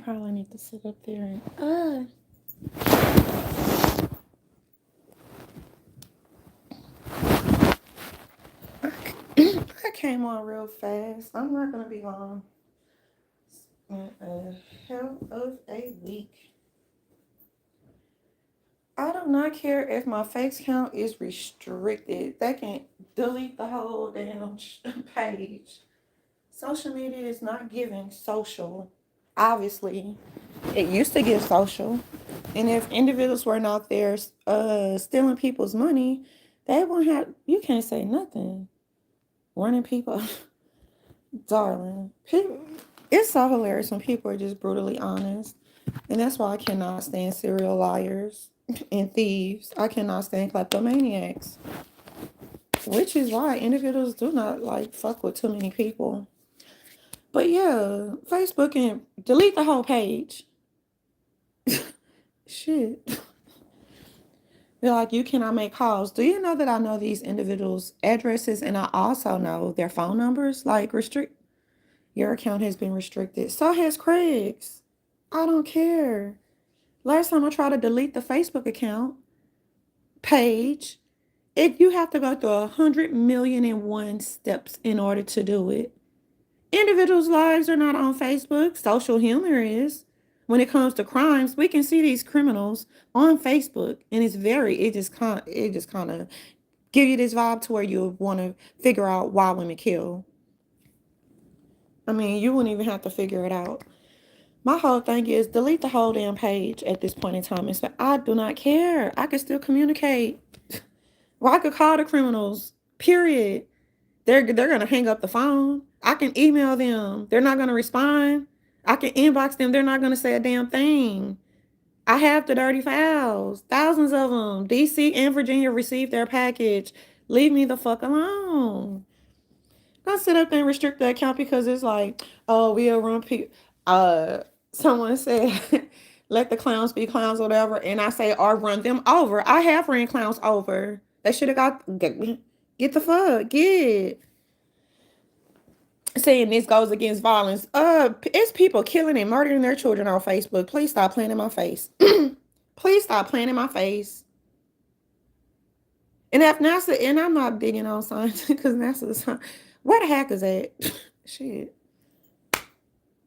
Probably need to sit up there and I came on real fast. I'm not gonna be long. Hell of a week. I do not care if my face count is restricted. They can delete the whole damn page. Social media is not giving social. Obviously, it used to give social. And if individuals were not there stealing people's money, they won't have, you can't say nothing. Running people, darling. People, it's so hilarious when people are just brutally honest. And that's why I cannot stand serial liars and thieves. I cannot stand kleptomaniacs. Which is why individuals do not like fuck with too many people. But yeah, Facebook and delete the whole page. Shit. They're like, you cannot make calls. Do you know that I know these individuals' addresses and I also know their phone numbers? Like, your account has been restricted. So has Craig's. I don't care. Last time I tried to delete the Facebook account page, you have to go through 100,000,001 steps in order to do it. Individuals' lives are not on Facebook. Social humor is. When it comes to crimes, we can see these criminals on Facebook, and it just kind of give you this vibe to where you want to figure out why women kill. I mean, you wouldn't even have to figure it out. My whole thing is delete the whole damn page at this point in time. It's like, I do not care. I can still communicate. Well, I could call the criminals. Period. They're gonna hang up the phone. I can email them. They're not gonna respond. I can inbox them. They're not gonna say a damn thing. I have the dirty files, thousands of them. DC and Virginia received their package. Leave me the fuck alone. Don't sit up there and restrict the account because it's like, oh, we'll run people. Someone said, let the clowns be clowns, or whatever, and I say, or run them over. I have ran clowns over. They should have get the fuck get. Saying this goes against violence. It's people killing and murdering their children on Facebook. Please stop playing in my face. Please stop playing in my face. And if NASA, and I'm not digging on science because NASA's, where the heck is at? Shit.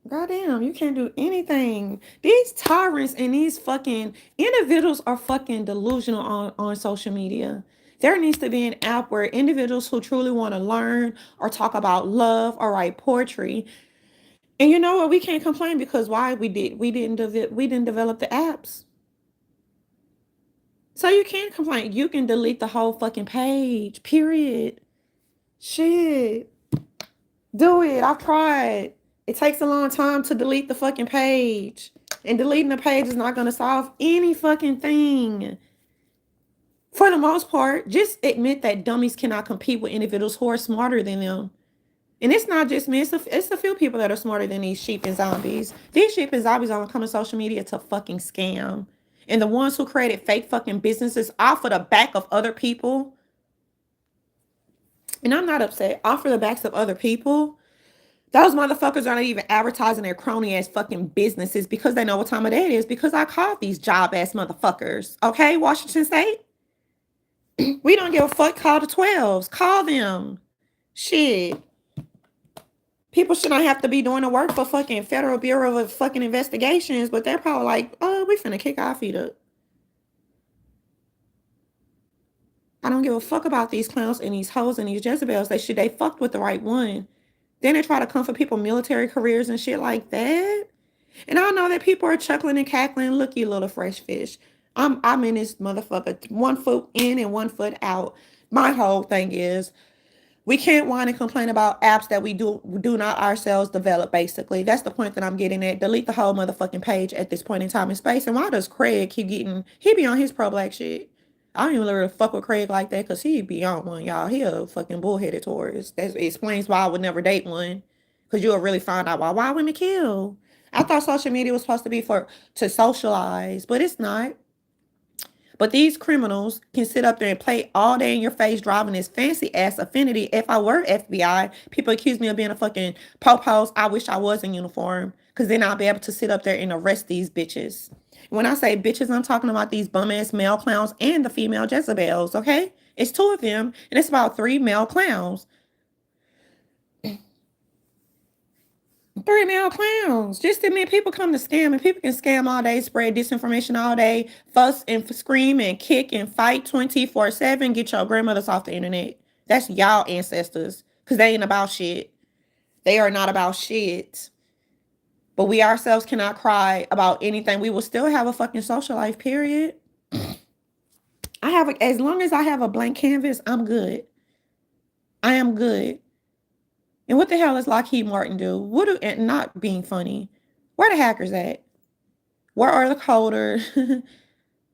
Goddamn, you can't do anything. These tyrants and these fucking individuals are fucking delusional on social media. There needs to be an app where individuals who truly want to learn or talk about love or write poetry. And you know what? We can't complain because why we didn't develop the apps. So you can't complain. You can delete the whole fucking page. Period. Shit. Do it. I've tried. It takes a long time to delete the fucking page. And deleting the page is not going to solve any fucking thing. For the most part, just admit that dummies cannot compete with individuals who are smarter than them. And it's not just me. It's a few people that are smarter than these sheep and zombies. These sheep and zombies only come to social media to fucking scam. And the ones who created fake fucking businesses off of the back of other people. And I'm not upset. Off of the backs of other people. Those motherfuckers are not even advertising their crony ass fucking businesses because they know what time of day it is. Because I called these job ass motherfuckers. Okay, Washington State? We don't give a fuck. Call the 12s. Call them. Shit. People should not have to be doing the work for fucking Federal Bureau of fucking Investigations, but they're probably like, oh, we finna kick our feet up. I don't give a fuck about these clowns and these hoes and these Jezebels. They fucked with the right one. Then they try to come for people military careers and shit like that. And I know that people are chuckling and cackling. Look, you little fresh fish. I'm in this motherfucker 1 foot in and 1 foot out. My whole thing is we can't whine and complain about apps that we do not ourselves develop, basically. That's the point that I'm getting at. Delete the whole motherfucking page at this point in time and space. And why does Craig keep getting, he be on his pro-black shit. I don't even really fuck with Craig like that because he be on one, y'all. He a fucking bullheaded Taurus. That explains why I would never date one. Because you'll really find out why women kill. I thought social media was supposed to be to socialize, but it's not. But these criminals can sit up there and play all day in your face driving this fancy ass Affinity. If I were FBI, people accuse me of being a fucking po-pos. I wish I was in uniform, because then I'll be able to sit up there and arrest these bitches. When I say bitches, I'm talking about these bum-ass male clowns and the female Jezebels, okay? It's 2 of them, and it's about 3 male clowns. 3 male clowns. Just admit people come to scam, and people can scam all day, spread disinformation all day, fuss and scream and kick and fight 24/7. Get your grandmothers off the internet. That's y'all ancestors, because they ain't about shit. They are not about shit. But we ourselves cannot cry about anything. We will still have a fucking social life, period. As long as I have a blank canvas, I'm good. I am good. And what the hell is Lockheed Martin do? And not being funny. Where the hackers at? Where are the coders?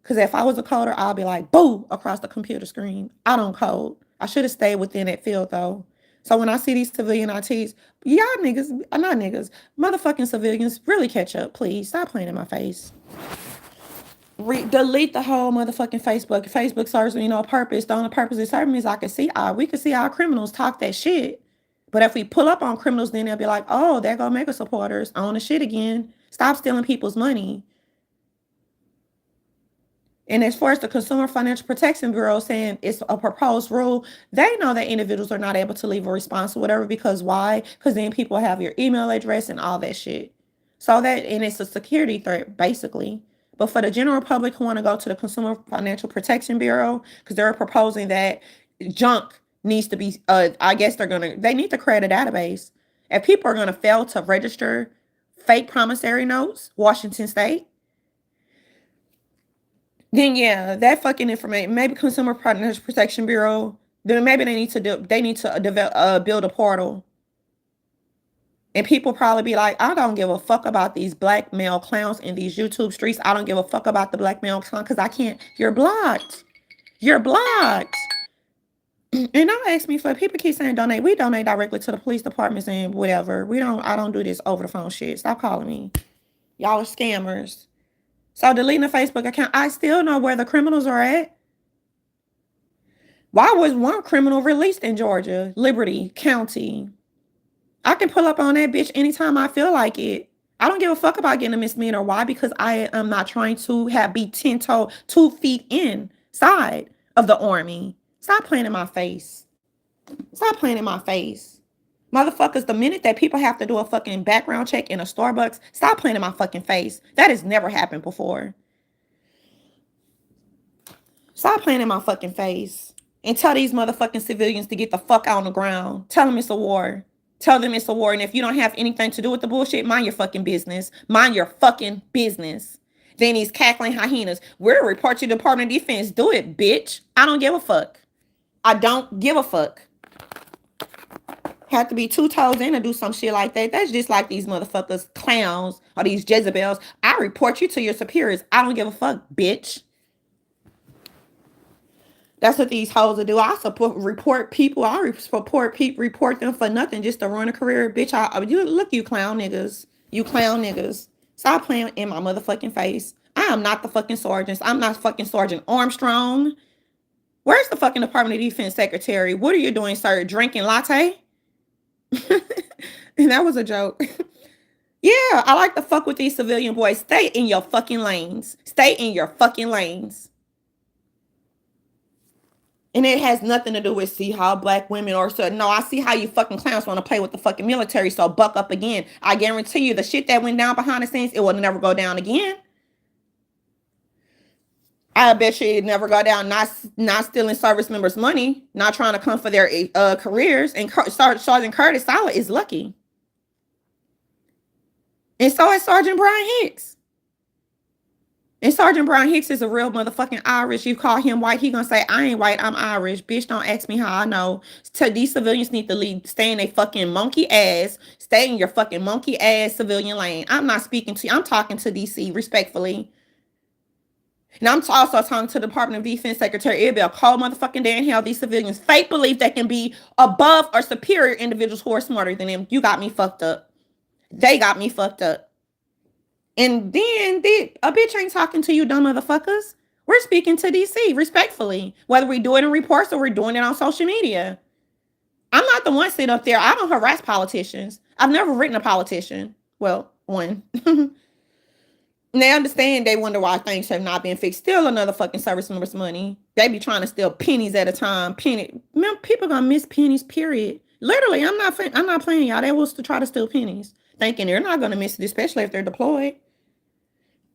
Because if I was a coder, I'll be like, boo, across the computer screen. I don't code. I should have stayed within that field, though. So when I see these civilian ITs, y'all niggas, not niggas, motherfucking civilians, really catch up, please. Stop playing in my face. Delete the whole motherfucking Facebook. Facebook serves me no purpose. The only purpose it serves me is we can see our criminals talk that shit. But if we pull up on criminals, then they'll be like, oh, there go mega supporters on the shit again. Stop stealing people's money. And as far as the Consumer Financial Protection Bureau saying it's a proposed rule, they know that individuals are not able to leave a response or whatever, because why? Because then people have your email address and all that shit. And it's a security threat, basically. But for the general public who want to go to the Consumer Financial Protection Bureau, because they're proposing that junk needs to be, I guess they need to create a database. If people are going to fail to register fake promissory notes, Washington State, then yeah, that fucking information, maybe Consumer Financial Protection Bureau, then maybe they need to develop, build a portal. And people probably be like, I don't give a fuck about these black male clowns in these YouTube streets. I don't give a fuck about the black male clown, because I can't. You're blocked. You're blocked. And don't ask me for, people keep saying donate. We donate directly to the police departments and whatever. I don't do this over the phone shit. Stop calling me. Y'all are scammers. So deleting the Facebook account, I still know where the criminals are at. Why was one criminal released in Georgia, Liberty County? I can pull up on that bitch anytime I feel like it. I don't give a fuck about getting a misdemeanor. Why? Because I am not trying to be 2 feet inside of the army. Stop playing in my face. Stop playing in my face. Motherfuckers, the minute that people have to do a fucking background check in a Starbucks, stop playing in my fucking face. That has never happened before. Stop playing in my fucking face. And tell these motherfucking civilians to get the fuck out on the ground. Tell them it's a war. Tell them it's a war. And if you don't have anything to do with the bullshit, mind your fucking business. Mind your fucking business. Then these cackling hyenas, we'll report you to the Department of Defense. Do it, bitch. I don't give a fuck. I don't give a fuck. Have to be 2 toes in to do some shit like that. That's just like these motherfuckers, clowns, or these Jezebels. I report you to your superiors. I don't give a fuck, bitch. That's what these hoes will do. I report people. I report them for nothing, just to ruin a career, bitch. You clown niggas. You clown niggas. Stop playing in my motherfucking face. I am not the fucking sergeant. I'm not fucking Sergeant Armstrong. Where's the fucking Department of Defense secretary? What are you doing, sir? Drinking latte? And that was a joke. Yeah, I like to fuck with these civilian boys. Stay in your fucking lanes. Stay in your fucking lanes. And it has nothing to do with see how black women are. So no, I see how you fucking clowns want to play with the fucking military. So buck up again. I guarantee you the shit that went down behind the scenes, it will never go down again. I bet you it never go down. Not stealing service members' money, not trying to come for their careers. And Sergeant Curtis Sala is lucky. And so is Sergeant Brian Hicks. And Sergeant Brian Hicks is a real motherfucking Irish. You call him white, he gonna say, I ain't white, I'm Irish. Bitch, don't ask me how I know. These civilians need to stay in a fucking monkey ass. Stay in your fucking monkey ass civilian lane. I'm not speaking to you. I'm talking to DC respectfully. And I'm also talking to the Department of Defense Secretary Isabel. Call motherfucking Dan hell. These civilians fake believe they can be above or superior individuals who are smarter than them. You got me fucked up. They got me fucked up. And then a bitch ain't talking to you dumb motherfuckers. We're speaking to DC respectfully, whether we do it in reports or we're doing it on social media. I'm not the one sitting up there. I don't harass politicians. I've never written a politician. Well, one. And they understand, they wonder why things have not been fixed. Still another fucking service member's money. They be trying to steal pennies at a time. Penny. Man, people gonna miss pennies, period. Literally, I'm not playing y'all. They will try to steal pennies, thinking they're not gonna miss it, especially if they're deployed.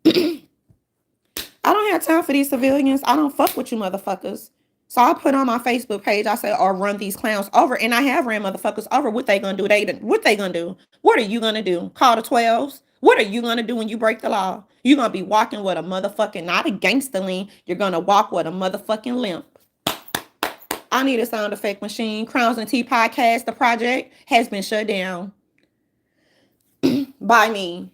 I don't have time for these civilians. I don't fuck with you motherfuckers. So I put on my Facebook page, I say, or run these clowns over. And I have ran motherfuckers over. What they gonna do? What they gonna do? What are you gonna do? Call the 12s? What are you gonna do when you break the law? You're gonna be walking with a motherfucking, not a gangster lean. You're gonna walk with a motherfucking limp. I need a sound effect machine. Crowns and Tea podcast, the project, has been shut down by me.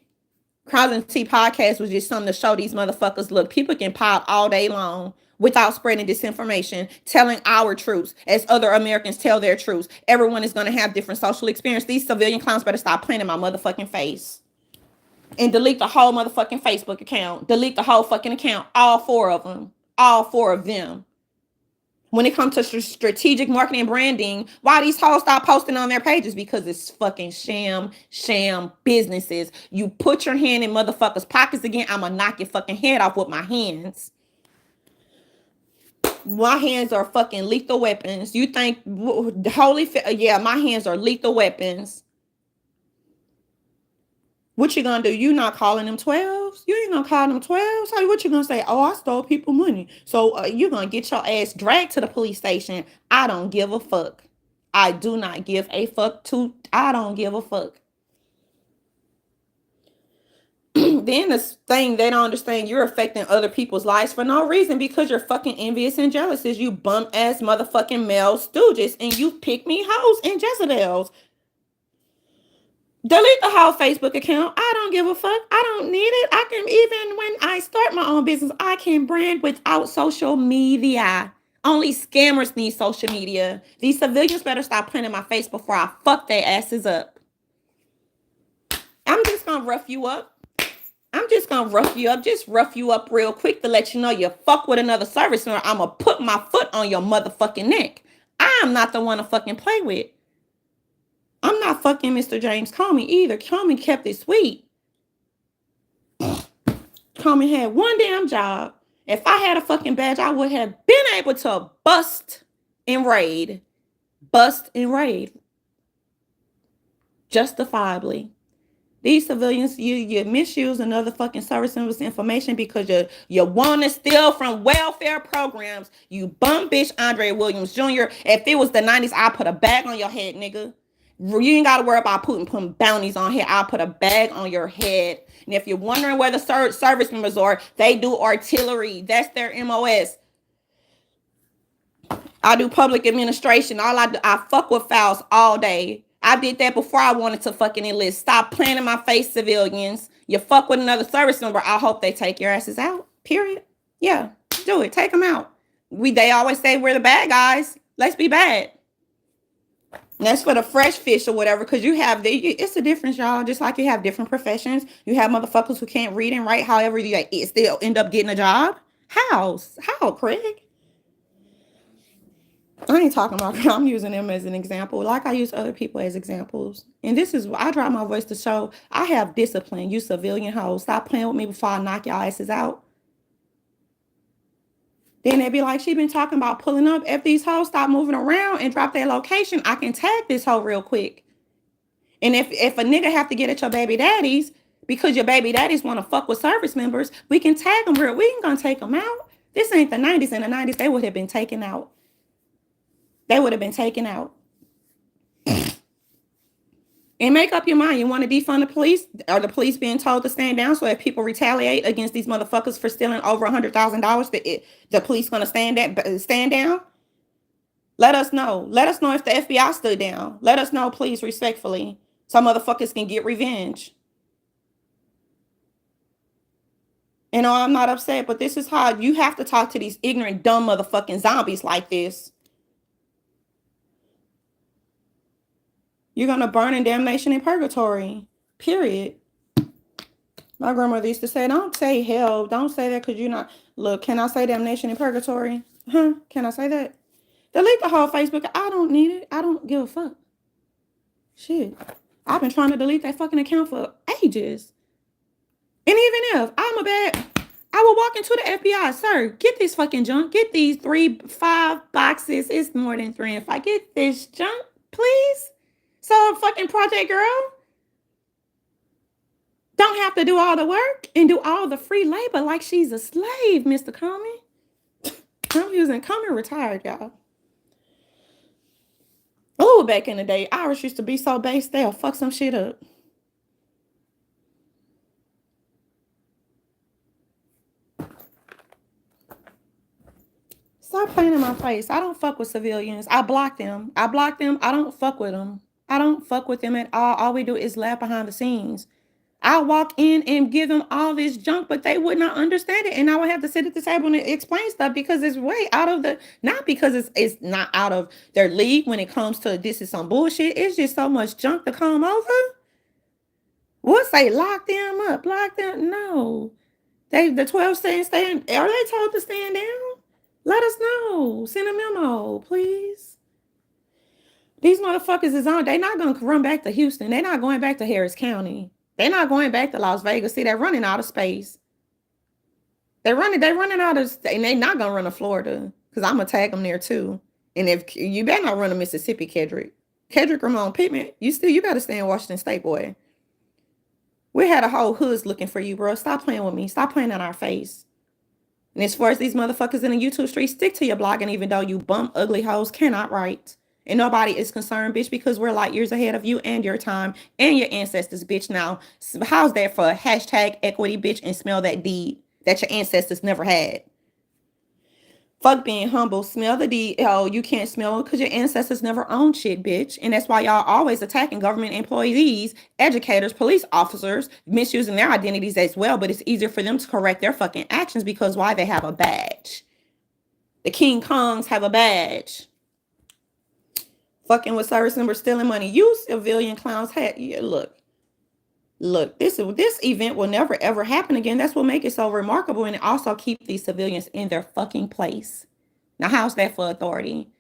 Crowns and Tea podcast was just something to show these motherfuckers, look, people can pop all day long without spreading disinformation, telling our truths as other Americans tell their truths. Everyone is going to have different social experience. These civilian clowns better stop playing in my motherfucking face. And delete the whole motherfucking Facebook account. Delete the whole fucking account. All four of them. All four of them. When it comes to strategic marketing and branding, why these hoes stop posting on their pages? Because it's fucking sham businesses. You put your hand in motherfuckers' pockets again, I'ma knock your fucking head off with my hands. My hands are fucking lethal weapons. You think, yeah, my hands are lethal weapons. What you gonna do? You not calling them 12s? You ain't gonna call them 12s? So what you gonna say? Oh, I stole people money. So you're gonna get your ass dragged to the police station. I don't give a fuck. I do not give a fuck to. I don't give a fuck. Then this thing they don't understand, you're affecting other people's lives for no reason because you're fucking envious and jealous. You bum ass motherfucking male stooges and you pick me hoes and Jezebels. Delete the whole Facebook account. I don't give a fuck. I don't need it. I can, even when I start my own business, I can brand without social media. Only scammers need social media. These civilians better stop playing in my face before I fuck their asses up. I'm just gonna rough you up. Just rough you up real quick to let you know you fuck with another service member. I'm gonna put my foot on your motherfucking neck. I'm not the one to fucking play with. I'm not fucking Mr. James Comey either. Comey kept it sweet. Comey had one damn job. If I had a fucking badge, I would have been able to bust and raid. Justifiably. These civilians, you misuse another fucking service members' information because you want to steal from welfare programs. You bum bitch Andre Williams Jr. If it was the 90s, I'd put a bag on your head, nigga. You ain't got to worry about putting bounties on here. I'll put a bag on your head. And if you're wondering where the service members are, they do artillery. That's their MOS. I do public administration. I fuck with files all day. I did that before I wanted to fucking enlist. Stop playing in my face, civilians. You fuck with another service member, I hope they take your asses out. Period. Yeah, do it. Take them out. They always say we're the bad guys. Let's be bad. That's for the fresh fish or whatever, because it's a difference, y'all. Just like you have different professions. You have motherfuckers who can't read and write, however, you still end up getting a job. How, Craig? I ain't talking about, I'm using them as an example, like I use other people as examples. And this is, I drop my voice to show I have discipline. You civilian hoes, stop playing with me before I knock y'all asses out. Then they be like, she been talking about pulling up. If these hoes stop moving around and drop their location, I can tag this hoe real quick. And if a nigga have to get at your baby daddies because your baby daddies want to fuck with service members, we can tag them real. We ain't gonna take them out. This ain't the 90s. In the 90s, they would have been taken out. And make up your mind. You want to defund the police? Are the police being told to stand down? So if people retaliate against these motherfuckers for stealing over $100,000, the police going to stand down? Let us know. Let us know if the FBI stood down. Let us know, please, respectfully. Some motherfuckers can get revenge. You know, I'm not upset, but this is how you have to talk to these ignorant, dumb motherfucking zombies like this. You're going to burn in damnation in purgatory. Period. My grandmother used to say, don't say hell. Don't say that because you're not. Look, can I say damnation in purgatory? Huh? Can I say that? Delete the whole Facebook. I don't need it. I don't give a fuck. Shit. I've been trying to delete that fucking account for ages. And even if I'm a bad, I will walk into the FBI, sir, get this fucking junk. Get these 5 boxes. It's more than 3 and 5. Get this junk, please. So fucking Project Girl don't have to do all the work and do all the free labor like she's a slave, Mr. Comey. I'm using Comey retired, y'all. Oh, back in the day, Irish used to be so based, they'll fuck some shit up. Stop playing in my face. I don't fuck with civilians. I block them. I don't fuck with them. I don't fuck with them at all. All we do is laugh behind the scenes. I walk in and give them all this junk, but they would not understand it. And I would have to sit at the table and explain stuff because it's way out of not because it's not out of their league when it comes to this is some bullshit. It's just so much junk to come over. We'll say lock them up, lock them. No. The 12 saying stand. Are they told to stand down? Let us know. Send a memo, please. These motherfuckers is on. They're not going to run back to Houston. They're not going back to Harris County. They're not going back to Las Vegas. See, they're running out of space. They're running out of, and they're not going to run to Florida because I'm going to tag them there too. And if you better not run to Mississippi, Kedrick Ramon Pittman, you better stay in Washington State, boy. We had a whole hoods looking for you, bro. Stop playing with me. Stop playing in our face. And as far as these motherfuckers in the YouTube street, stick to your blogging, even though you bum ugly hoes cannot write. And nobody is concerned, bitch, because we're light years ahead of you and your time and your ancestors, bitch. Now, how's that for hashtag equity, bitch, and smell that deed that your ancestors never had? Fuck being humble. Smell the deed. Oh, you can't smell it because your ancestors never owned shit, bitch. And that's why y'all always attacking government employees, educators, police officers, misusing their identities as well. But it's easier for them to correct their fucking actions because why? They have a badge. The King Kongs have a badge. Fucking with service members stealing money. You civilian clowns had, yeah, look, this event will never ever happen again. That's what makes it so remarkable, and it also keep these civilians in their fucking place. Now, how's that for authority?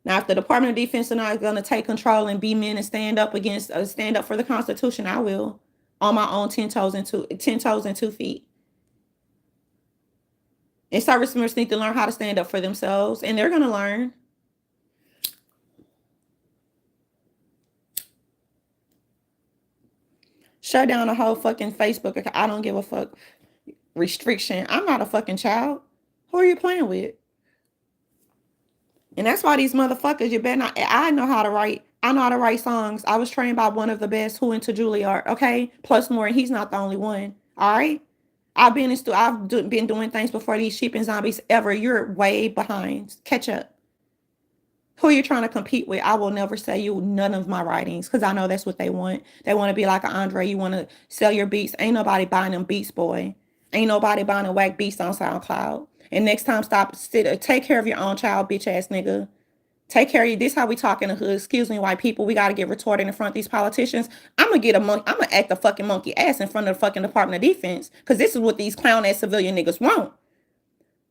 Now, if the Department of Defense are not going to take control and be men and stand up for the Constitution, I will, on my own 10 toes and 2 feet. And service members need to learn how to stand up for themselves, and they're going to learn. Shut down the whole fucking Facebook account. I don't give a fuck. Restriction. I'm not a fucking child. Who are you playing with? And that's why these motherfuckers, you better not. I know how to write. I know how to write songs. I was trained by one of the best who into Juilliard. Okay, plus more, and he's not the only one. All right. I've been doing things before these sheep and zombies ever. You're way behind. Catch up. Who are you trying to compete with? I will never sell you none of my writings because I know that's what they want. They want to be like an Andre. You want to sell your beats. Ain't nobody buying them beats, boy. Ain't nobody buying a whack beats on SoundCloud. And next time, take care of your own child, bitch ass nigga. Take care of you. This how we talk in the hood. Excuse me, white people. We got to get retorted in front of these politicians. I'm going to act a fucking monkey ass in front of the fucking Department of Defense because this is what these clown ass civilian niggas want.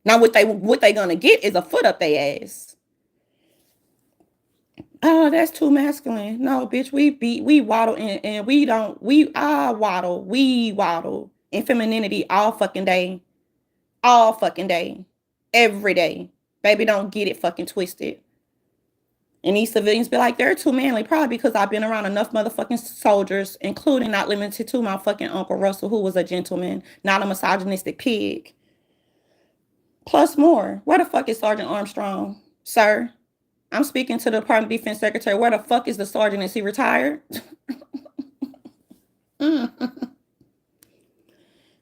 Now, what they going to get is a foot up their ass. Oh, that's too masculine. No, bitch, we waddle and we waddle in femininity all fucking day. All fucking day. Every day. Baby, don't get it fucking twisted. And these civilians be like, they're too manly, probably because I've been around enough motherfucking soldiers, including not limited to my fucking Uncle Russell, who was a gentleman, not a misogynistic pig. Plus more. Where the fuck is Sergeant Armstrong, sir? I'm speaking to the Department of Defense Secretary. Where the fuck is the sergeant? Is he retired?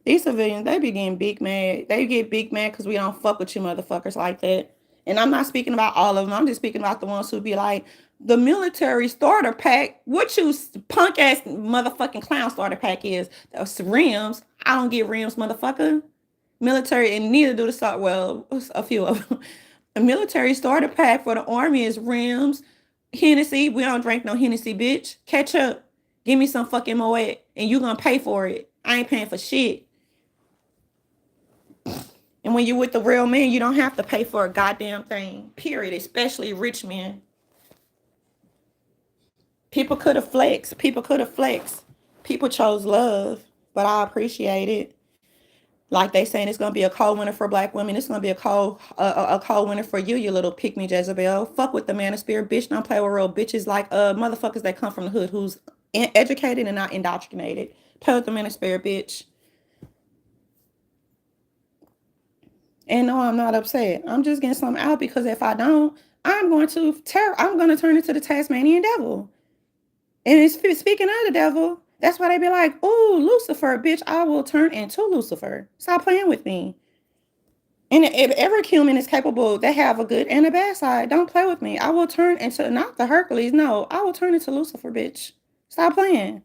These civilians, they be getting big mad. They get big mad because we don't fuck with you motherfuckers like that. And I'm not speaking about all of them. I'm just speaking about the ones who be like, the military starter pack. What you punk ass motherfucking clown starter pack is? That's rims. I don't get rims, motherfucker. Military, and neither do the, well, a few of them. A military starter pack for the Army is rims, Hennessy. We don't drink no Hennessy, bitch. Catch up. Give me some fucking Moet, and you gonna pay for it. I ain't paying for shit. And when you're with the real men, you don't have to pay for a goddamn thing, period, especially rich men. People could have flexed. People could have flexed. People chose love, but I appreciate it. Like they saying it's gonna be a cold winter for black women. It's gonna be a cold winter for you, you little pick me Jezebel. Fuck with the manosphere, bitch. Don't play with real bitches like motherfuckers that come from the hood who's educated and not indoctrinated. Play with the manosphere, bitch. And no, I'm not upset. I'm just getting something out because if I don't, I'm going to turn into the Tasmanian devil. And it's speaking of the devil. That's why they be like, "Oh, Lucifer, bitch! I will turn into Lucifer. Stop playing with me." And if every human is capable, they have a good and a bad side. Don't play with me. I will turn into not the Hercules. No, I will turn into Lucifer, bitch. Stop playing.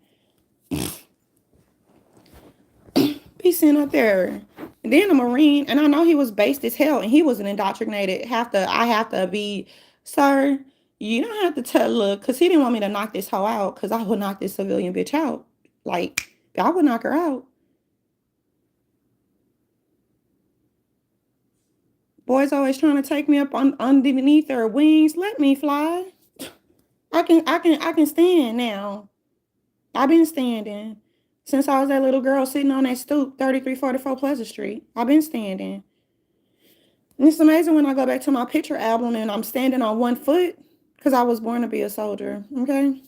Be sitting up there. And then a Marine, and I know he was based as hell, and he wasn't indoctrinated. I have to be, sir. You don't have to tell, look, because he didn't want me to knock this hoe out, because I would knock this civilian bitch out. Like, I would knock her out. Boys always trying to take me up underneath their wings. Let me fly. I can stand now. I've been standing since I was that little girl sitting on that stoop, 3344 Pleasant Street. I've been standing. And it's amazing when I go back to my picture album and I'm standing on one foot because I was born to be a soldier. Okay.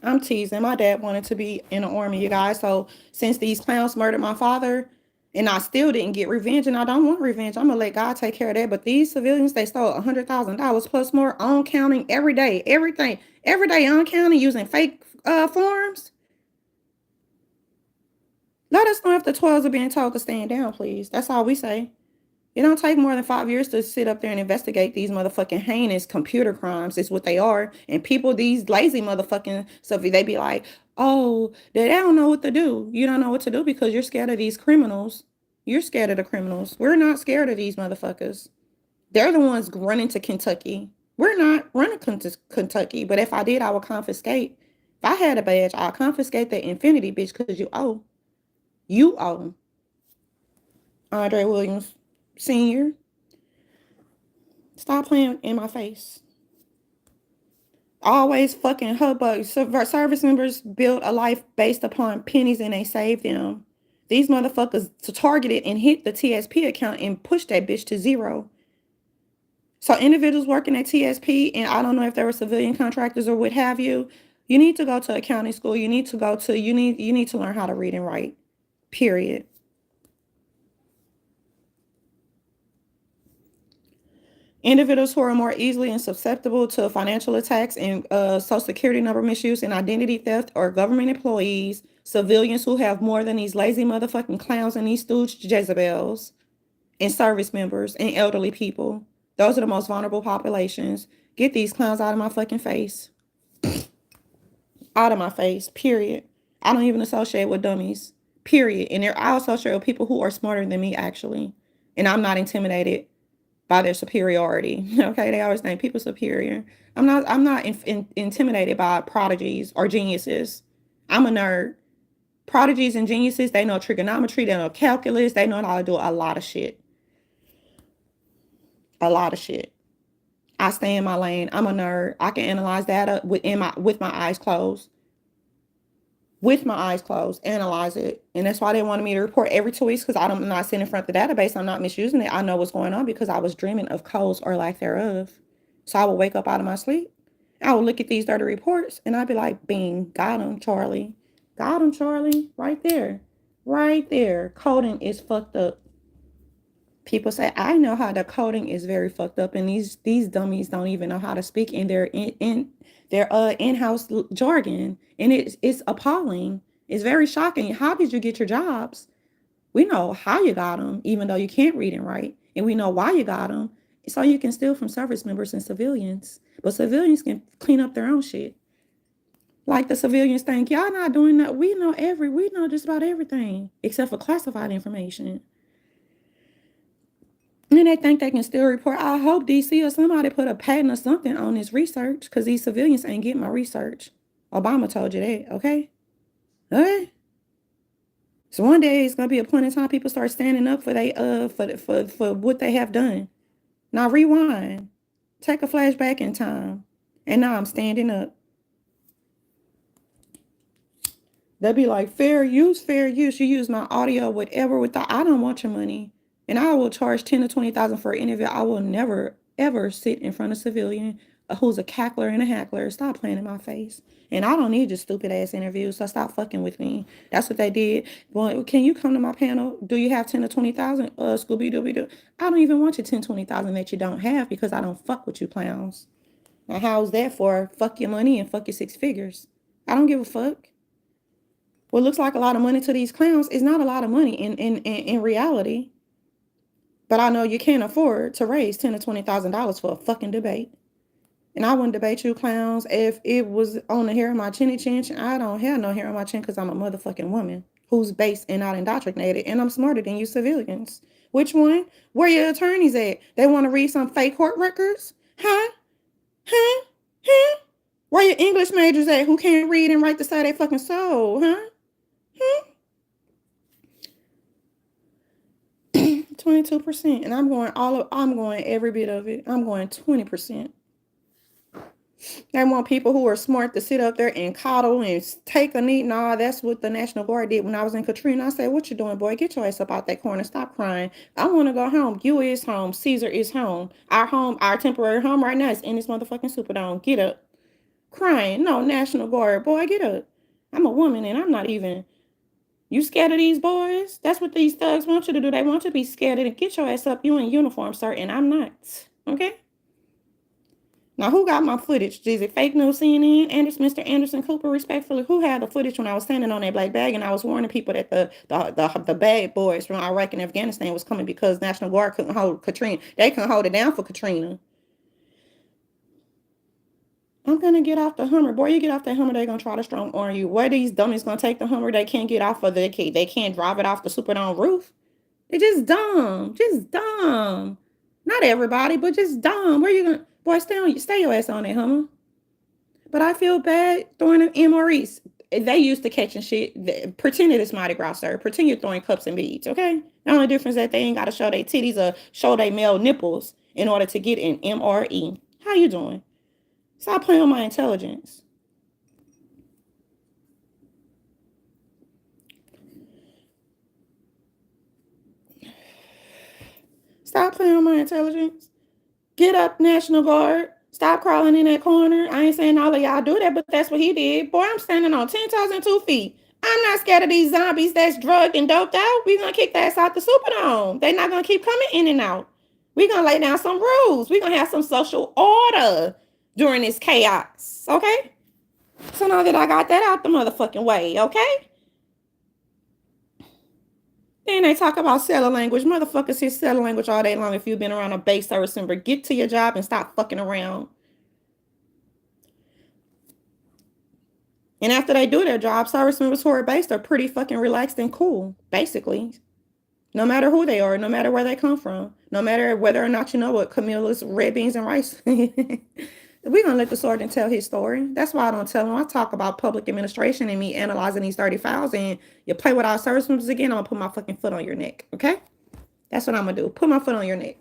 I'm teasing. My dad wanted to be in the army, you guys. So since these clowns murdered my father, and I still didn't get revenge, and I don't want revenge. I'm gonna let God take care of that. But these civilians, they stole $100,000 plus more on counting every day, everything, every day on counting using fake forms. Let us know if the 12s are being told to stand down, please. That's all we say. It don't take more than 5 years to sit up there and investigate these motherfucking heinous computer crimes. It's what they are. And people, these lazy motherfucking stuff, they be like, oh, they don't know what to do. You don't know what to do because you're scared of these criminals. You're scared of the criminals. We're not scared of these motherfuckers. They're the ones running to Kentucky. We're not running to Kentucky. But if I did, I would confiscate. If I had a badge, I'll confiscate that Infinity, bitch, because you owe. You owe. Andre Williams Sr. Stop playing in my face. Always fucking hubbub. Service members build a life based upon pennies and they save them. These motherfuckers targeted and hit the TSP account and push that bitch to zero. So individuals working at TSP, and I don't know if they were civilian contractors or what have you, you need to go to accounting school. You need to learn how to read and write. Period. Individuals who are more easily and susceptible to financial attacks and social security number misuse and identity theft are government employees, civilians who have more than these lazy motherfucking clowns and these stooge Jezebels, and service members and elderly people. Those are the most vulnerable populations. Get these clowns out of my fucking face. Out of my face, period. I don't even associate with dummies, period. And I associate with people who are smarter than me, actually. And I'm not intimidated by their superiority. Okay, they always think people superior. I'm not intimidated by prodigies or geniuses. I'm a nerd. Prodigies and geniuses, they know trigonometry, they know calculus, they know how to do a lot of shit. A lot of shit. I stay in my lane. I'm a nerd. I can analyze data with my eyes closed. With my eyes closed, analyze it. And that's why they wanted me to report every 2 weeks, because I'm not sitting in front of the database. I'm not misusing it. I know what's going on because I was dreaming of codes or lack thereof. So I would wake up out of my sleep. I would look at these dirty reports and I'd be like, bing, got him, Charlie. Got him, Charlie. Right there. Right there. Coding is fucked up. People say, I know how the coding is very fucked up. And these dummies don't even know how to speak in their in-house jargon. And it's appalling. It's very shocking. How did you get your jobs? We know how you got them, even though you can't read and write. And we know why you got them. So you can steal from service members and civilians. But civilians can clean up their own shit. Like the civilians think, y'all not doing that. We know just about everything, except for classified information. And they think they can still report. I hope DC or somebody put a patent or something on this research, because these civilians ain't getting my research. Obama told you that, okay? Okay? So one day it's gonna be a point in time people start standing up for they for what they have done. Now rewind. Take a flashback in time. And now I'm standing up. They'll be like, fair use, fair use. You use my audio, whatever, without I don't want your money. And I will charge 10 to 20,000 for an interview. I will never, ever sit in front of a civilian who's a cackler and a hackler. Stop playing in my face. And I don't need your stupid ass interviews, so stop fucking with me. That's what they did. Well, can you come to my panel? Do you have 10 to 20,000? Scooby Dooby Doo. I don't even want your 10, 20,000 that you don't have because I don't fuck with you clowns. Now, how's that for fuck your money and fuck your six figures? I don't give a fuck. What looks like a lot of money to these clowns is not a lot of money in reality. But I know you can't afford to raise $10,000 to $20,000 for a fucking debate. And I wouldn't debate you clowns if it was on the hair of my chinny chin. I don't have no hair on my chin because I'm a motherfucking woman who's based and not indoctrinated. And I'm smarter than you civilians. Which one? Where your attorneys at? They want to read some fake court records? Huh? Huh? Huh? Where your English majors at who can't read and write to side their fucking soul? Huh? 22%. And I'm going every bit of it. I'm going 20%. They want people who are smart to sit up there and coddle and take a knee. Nah, that's what the National Guard did when I was in Katrina. I said, what you doing, boy? Get your ass up out that corner. Stop crying. I want to go home. You is home. Caesar is home. Our temporary home right now is in this motherfucking Superdome. Get up. Crying. No, National Guard. Boy, get up. I'm a woman and I'm not even... You scared of these boys? That's what these thugs want you to do. They want you to be scared and get your ass up. You in uniform, sir, and I'm not. Okay? Now, who got my footage? Is it fake news CNN? Mr. Anderson Cooper, respectfully, who had the footage when I was standing on that black bag and I was warning people that the bad boys from Iraq and Afghanistan was coming because National Guard couldn't hold Katrina. They couldn't hold it down for Katrina. I'm going to get off the Hummer. Boy, you get off that Hummer, they're going to try to strong arm you. Where these dummies going to take the Hummer? They can't get off of they can't drive it off the Superdome roof. They're just dumb. Just dumb. Not everybody, but just dumb. Where you going to... Boy, stay your ass on that Hummer. But I feel bad throwing an MREs. They used to catching shit. Pretend it is Mardi Gras, sir. Pretend you're throwing cups and beads, okay? The only difference is that they ain't got to show their titties or show their male nipples in order to get an MRE. How you doing? Stop playing on my intelligence. Stop playing on my intelligence. Get up, National Guard. Stop crawling in that corner. I ain't saying all of y'all do that, but that's what he did. Boy, I'm standing on 10 toes and 2 feet. I'm not scared of these zombies that's drugged and doped out. We're going to kick that ass out the Superdome. They're not going to keep coming in and out. We're going to lay down some rules. We're going to have some social order during this chaos, okay? So now that I got that out the motherfucking way, okay? Then they talk about cellular language. Motherfuckers hear cellular language all day long if you've been around a base service member. Get to your job and stop fucking around. And after they do their job, service members who are based are pretty fucking relaxed and cool, basically. No matter who they are, no matter where they come from, no matter whether or not you know what Camilla's red beans and rice. We're going to let the sergeant tell his story. That's why I don't tell him. I talk about public administration and me analyzing these 30 files, and you play with our service members again, I'm going to put my fucking foot on your neck, okay? That's what I'm going to do. Put my foot on your neck.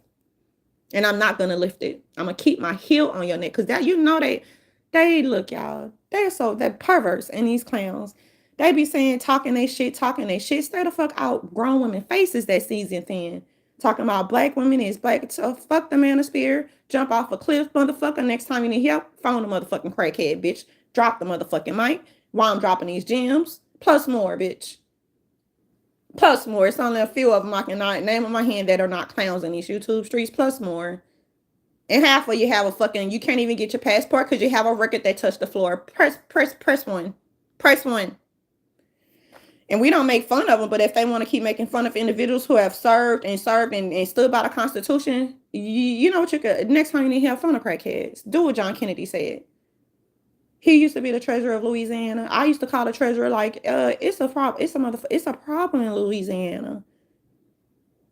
And I'm not going to lift it. I'm going to keep my heel on your neck because that, you know, they look, y'all. They're perverse and these clowns. They be saying, talking they shit. Stay the fuck out grown women faces that season thin. Talking about black women is black. So fuck the manosphere. Jump off a cliff, motherfucker. Next time you need help, phone the motherfucking crackhead, bitch. Drop the motherfucking mic while I'm dropping these gems. Plus more, bitch. Plus more. It's only a few of them I can name on my hand that are not clowns in these YouTube streets. Plus more. And half of you have a fucking, you can't even get your passport because you have a record that touched the floor. Press one. Press one. And we don't make fun of them, but if they want to keep making fun of individuals who have served and stood by the Constitution, you know what you could, next time you need help, phone the crackheads. Do what John Kennedy said. He used to be the treasurer of Louisiana. I used to call the treasurer like, it's a problem. It's a problem in Louisiana.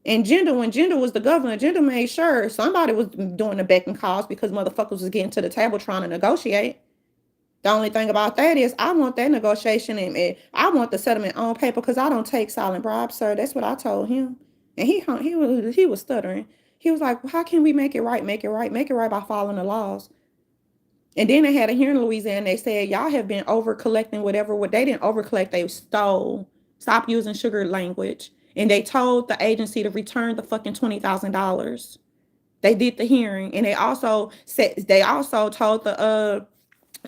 And when Gender was the governor, Gender made sure somebody was doing the beck and calls because motherfuckers was getting to the table trying to negotiate. The only thing about that is I want that negotiation and I want the settlement on paper because I don't take silent bribes, sir. That's what I told him. And he was stuttering. He was like, well, how can we make it right? Make it right. Make it right by following the laws. And then they had a hearing in Louisiana. They said, y'all have been over collecting whatever. What they didn't over collect, they stole. Stop using sugar language. And they told the agency to return the fucking $20,000. They did the hearing. And they also told the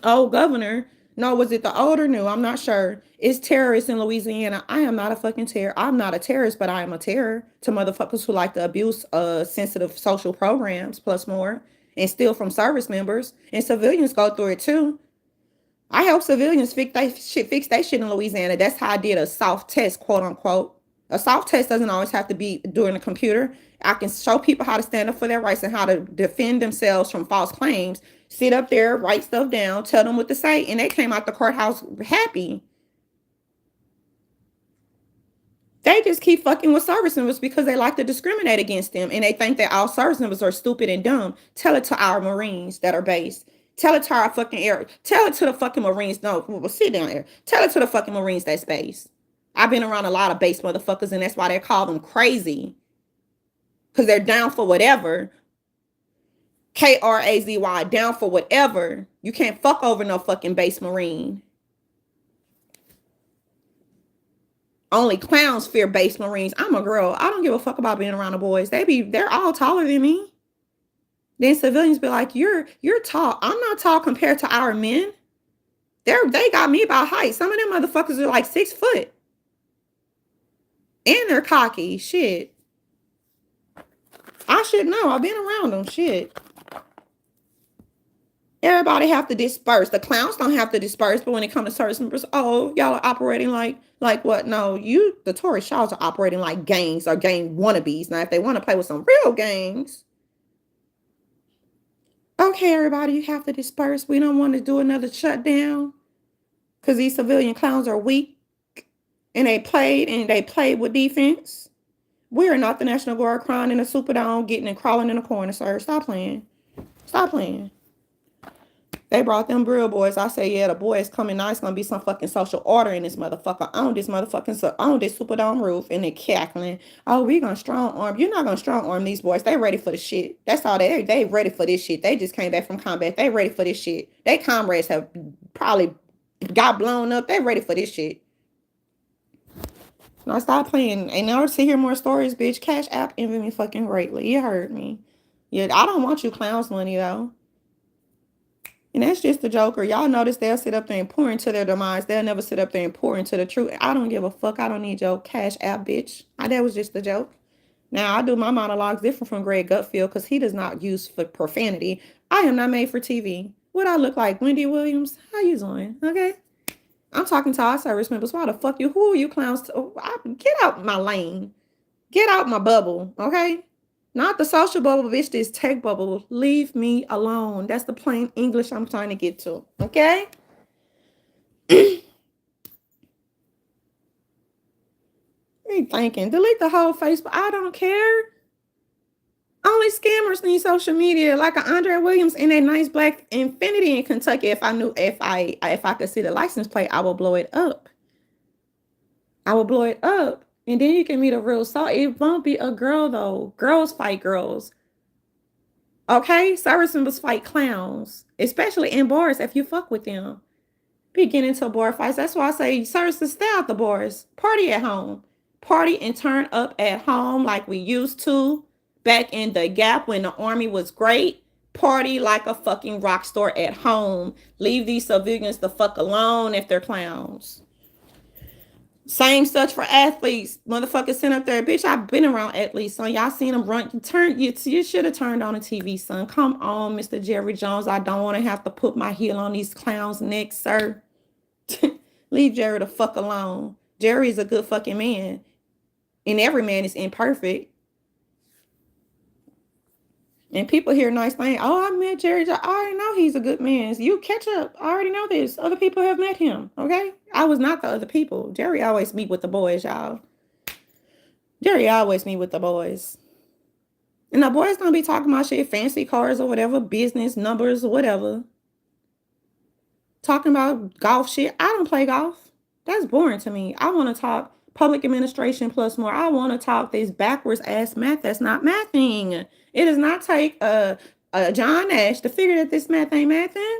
old governor, no, was it the old or new? I'm not sure. It's terrorists in Louisiana. I am not a fucking terror. I'm not a terrorist, but I am a terror to motherfuckers who like to abuse sensitive social programs plus more and steal from service members. And civilians go through it too. I help civilians fix that shit in Louisiana. That's how I did a soft test, quote unquote. A soft test doesn't always have to be during the computer. I can show people how to stand up for their rights and how to defend themselves from false claims. Sit up there, write stuff down, tell them what to say, and they came out the courthouse happy. They just keep fucking with service members because they like to discriminate against them, and they think that all service members are stupid and dumb. Tell it to our Marines that are based. Tell it to our fucking air. Tell it to the fucking Marines. No, we'll sit down there. Tell it to the fucking Marines that's based. I've been around a lot of base motherfuckers, and that's why they call them crazy. Because they're down for whatever. Krazy, down for whatever. You can't fuck over no fucking base Marine. Only clowns fear base Marines. I'm a girl. I don't give a fuck about being around the boys. They're all taller than me. Then civilians be like, you're tall. I'm not tall compared to our men. They got me by height. Some of them motherfuckers are like 6 foot. And they're cocky. Shit. I should know. I've been around them. Shit. Everybody have to disperse. The clowns don't have to disperse, but when it comes to service members, oh, y'all are operating like what? No, the Tory Shaws are operating like gangs or gang wannabes. Now, if they want to play with some real gangs, okay, everybody, you have to disperse. We don't want to do another shutdown because these civilian clowns are weak and they played with defense. We are not the National Guard crying in a Superdome, getting and crawling in a corner, sir. Stop playing. Stop playing. They brought them real boys. I say, yeah, the boys coming now. It's going to be some fucking social order in this motherfucker. On this Superdome roof, and they cackling. Oh, we going to strong arm. You're not going to strong arm these boys. They ready for the shit. That's all they ready for this shit. They just came back from combat. They ready for this shit. They comrades have probably got blown up. They ready for this shit. Now stop playing. In order to hear more stories, bitch, Cash App envy me fucking greatly. You heard me. Yeah, I don't want you clowns money, though. And that's just the Joker. Y'all notice they'll sit up there and pour into their demise. They'll never sit up there and pour into the truth. I don't give a fuck. I don't need your Cash App, bitch. That was just a joke. Now, I do my monologues different from Greg Gutfield because he does not use for profanity. I am not made for TV. What I look like, Wendy Williams? How you doing? Okay. I'm talking to our service members. Why the fuck you? Who are you clowns? Get out my lane. Get out my bubble. Okay. Not the social bubble, bitch, this tech bubble. Leave me alone. That's the plain English I'm trying to get to. Okay? Me thinking. Delete the whole Facebook. I don't care. Only scammers need social media, like an Andre Williams in a nice black Infiniti in Kentucky. If I could see the license plate, I will blow it up. I will blow it up. And then you can meet a real soul. It won't be a girl, though. Girls fight girls. Okay? Service members fight clowns. Especially in bars if you fuck with them. Be getting into bar fights. That's why I say services stay out the bars. Party at home. Party and turn up at home like we used to. Back in the Gap when the Army was great. Party like a fucking rock star at home. Leave these civilians the fuck alone if they're clowns. Same such for athletes. Motherfuckers sitting up there. Bitch, I've been around athletes, son. Y'all seen them run. You should have turned on the TV, son. Come on, Mr. Jerry Jones. I don't want to have to put my heel on these clowns' necks, sir. Leave Jerry the fuck alone. Jerry is a good fucking man. And every man is imperfect. And people hear nice things. Oh, I met Jerry. I already know he's a good man. You catch up. I already know this. Other people have met him. Okay? I was not the other people. Jerry always meet with the boys, y'all. Jerry always meet with the boys. And the boys gonna be talking about shit, fancy cars or whatever, business, numbers, or whatever. talking about golf shit. I don't play golf. That's boring to me. I want to talk public administration plus more. I want to talk this backwards ass math that's not mathing. It does not take a John Nash to figure that this math ain't mathing.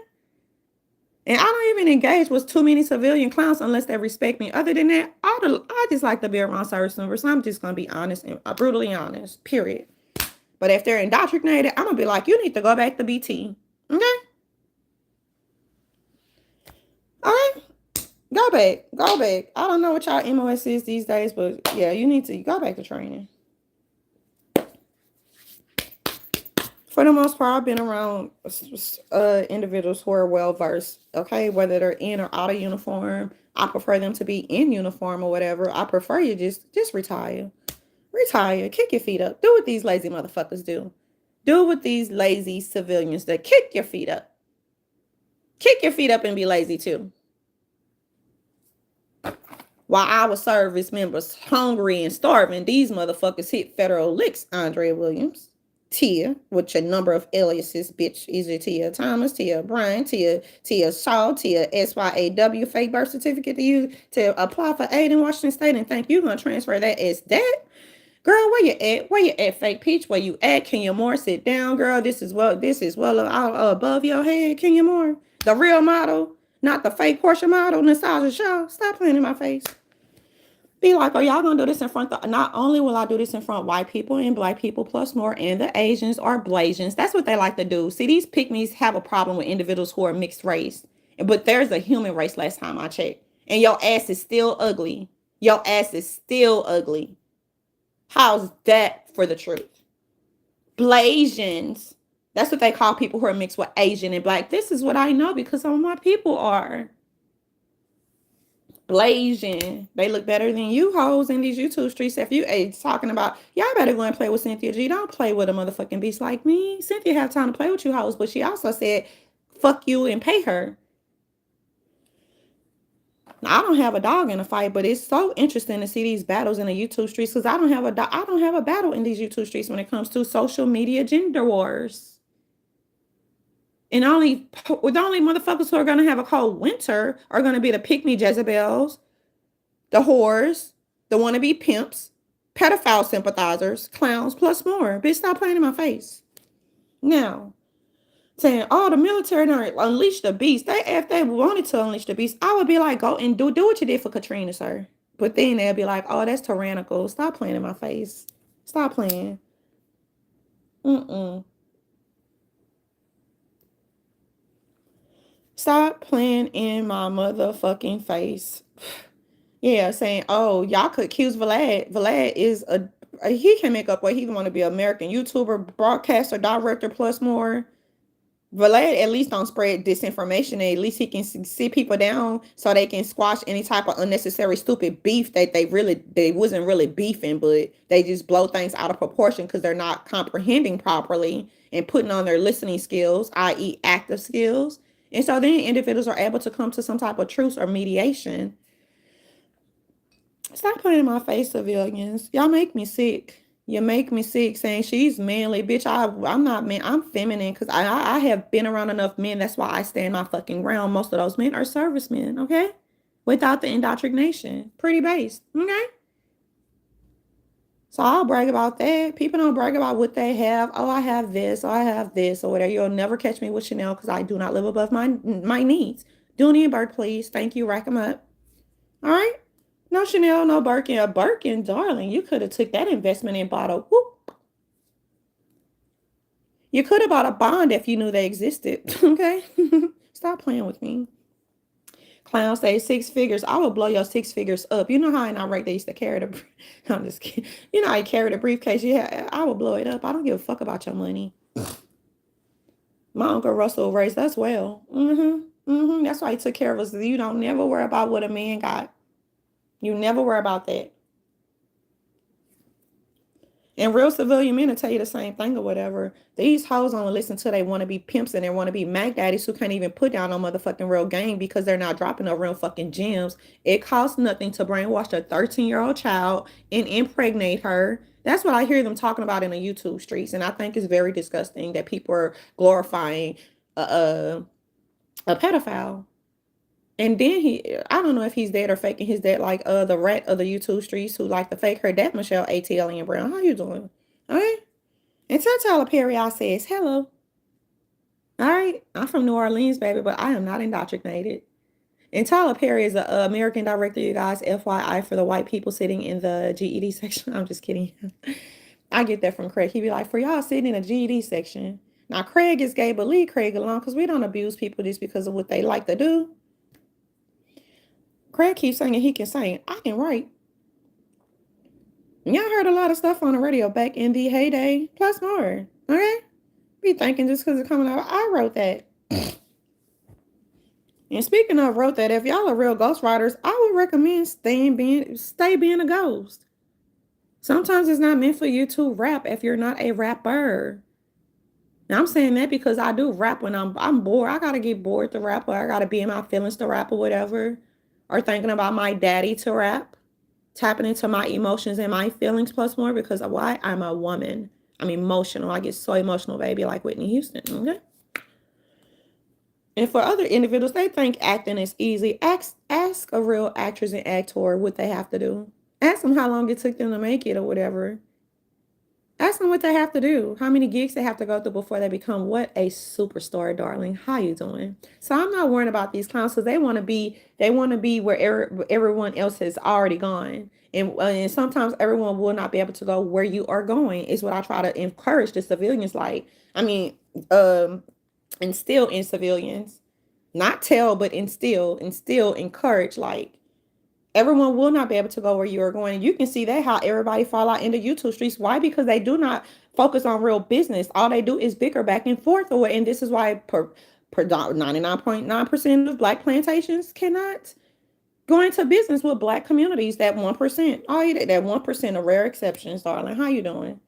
And I don't even engage with too many civilian clowns unless they respect me. Other than that, I just like to be around service members. So I'm just going to be honest and brutally honest, period. But if they're indoctrinated, I'm going to be like, you need to go back to BT. Okay? All right? Go back. Go back. I don't know what y'all MOS is these days, but yeah, you need to go back to training. For the most part, I've been around individuals who are well-versed, okay? Whether they're in or out of uniform. I prefer them to be in uniform or whatever. I prefer you just retire. Retire. Kick your feet up. Do what these lazy motherfuckers do. Do what these lazy civilians do. Kick your feet up. Kick your feet up and be lazy too. While our service members hungry and starving, these motherfuckers hit federal licks, Andrea Williams. Tia, with your number of aliases, bitch. Easy Tia Thomas, Tia Bryan, Tia Shaw, Tia SYAW, fake birth certificate to use to apply for aid in Washington State and think you're going to transfer that as that? Girl, where you at? Where you at, fake peach? Where you at? Kenya Moore, sit down, girl. This is well above your head, Kenya Moore. The real model, not the fake Portia model, Nastasia Shaw. Stop playing in my face. Be like, are y'all gonna do this in front of, not only will I do this in front of white people and black people plus more and the Asians or Blasians. That's what they like to do. See, these pygmies have a problem with individuals who are mixed race. But there's a human race last time I checked. And your ass is still ugly. Your ass is still ugly. How's that for the truth? Blasians. That's what they call people who are mixed with Asian and black. This is what I know because some of my people are. Blasian. They look better than you hoes in these YouTube streets. If you talking about, y'all better go and play with Cynthia G. Don't play with a motherfucking beast like me. Cynthia have time to play with you hoes, but she also said, fuck you and pay her. Now, I don't have a dog in a fight, but it's so interesting to see these battles in the YouTube streets because I don't have a battle in these YouTube streets when it comes to social media gender wars. And the only motherfuckers who are going to have a cold winter are going to be the pick-me Jezebels, the whores, the wannabe pimps, pedophile sympathizers, clowns, plus more. Bitch, stop playing in my face. Now, saying, oh, the military unleashed the beast. If they wanted to unleash the beast, I would be like, go and do what you did for Katrina, sir. But then they'll be like, oh, that's tyrannical. Stop playing in my face. Stop playing. Stop playing in my motherfucking face. Yeah, saying, oh, y'all could accuse Vlad. Vlad is he can make up what he want to be, American YouTuber, broadcaster, director, plus more. Vlad at least don't spread disinformation. And at least he can sit people down so they can squash any type of unnecessary stupid beef that they wasn't really beefing, but they just blow things out of proportion because they're not comprehending properly and putting on their listening skills, i.e. active skills. And so then individuals are able to come to some type of truce or mediation. Stop playing in my face, civilians. Y'all make me sick. You make me sick saying she's manly. Bitch, I'm not man. I'm feminine because I have been around enough men. That's why I stand my fucking ground. Most of those men are servicemen, okay? Without the indoctrination. Pretty based, okay? So I'll brag about that. People don't brag about what they have. Oh, I have this. Oh, I have this or whatever. You'll never catch me with Chanel because I do not live above my needs. Dooney and Burke, please. Thank you. Rack them up. All right? No Chanel, no Birkin. A Birkin, darling. You could have took that investment and bought a whoop. You could have bought a bond if you knew they existed. Okay? Stop playing with me. Clown say 6 figures. I will blow your 6 figures up. You know how in Iraq they used to carry the, I'm just kidding. You know how you carry the briefcase? Yeah, I will blow it up. I don't give a fuck about your money. My Uncle Russell raised us well. That's why he took care of us. You don't never worry about what a man got. You never worry about that. And real civilian men will tell you the same thing or whatever. These hoes only listen to they want to be pimps and they want to be Mac daddies who can't even put down no motherfucking real game because they're not dropping no real fucking gems. It costs nothing to brainwash a 13-year-old child and impregnate her. That's what I hear them talking about in the YouTube streets. And I think it's very disgusting that people are glorifying a pedophile. And then I don't know if he's dead or faking his dead, like the rat of the YouTube streets who like to fake her death, Michelle ATL and Brown. How you doing? All right. And tell Tyler Perry I says hello. All right. I'm from New Orleans, baby, but I am not indoctrinated. And Tyler Perry is an American director, you guys. FYI for the white people sitting in the GED section. I'm just kidding. I get that from Craig. He'd be like, for y'all sitting in the GED section. Now, Craig is gay, but leave Craig alone because we don't abuse people just because of what they like to do. Craig keeps saying he can sing. I can write. Y'all heard a lot of stuff on the radio back in the heyday, plus more. Okay? Be thinking just because it's coming out. I wrote that. And speaking of wrote that, if y'all are real ghostwriters, I would recommend stay being a ghost. Sometimes it's not meant for you to rap if you're not a rapper. Now I'm saying that because I do rap when I'm bored. I gotta get bored to rap, or I gotta be in my feelings to rap or whatever. Or thinking about my daddy to rap. Tapping into my emotions and my feelings plus more because of why I'm a woman. I'm emotional. I get so emotional, baby, like Whitney Houston. Okay. And for other individuals, they think acting is easy. Ask a real actress and actor what they have to do. Ask them how long it took them to make it or whatever. Ask them what they have to do. How many gigs they have to go through before they become what? A superstar, darling. How you doing? So I'm not worried about these clowns because they want to be where everyone else has already gone. And sometimes everyone will not be able to go where you are going is what I try to encourage the civilians. Instill in civilians, not tell, but instill, encourage, like everyone will not be able to go where you are going. You can see that how everybody fall out in the YouTube streets. Why? Because they do not focus on real business. All they do is bicker back and forth. And this is why 99.9% of Black plantations cannot go into business with Black communities. That 1%. That 1% of rare exceptions, darling. How you doing?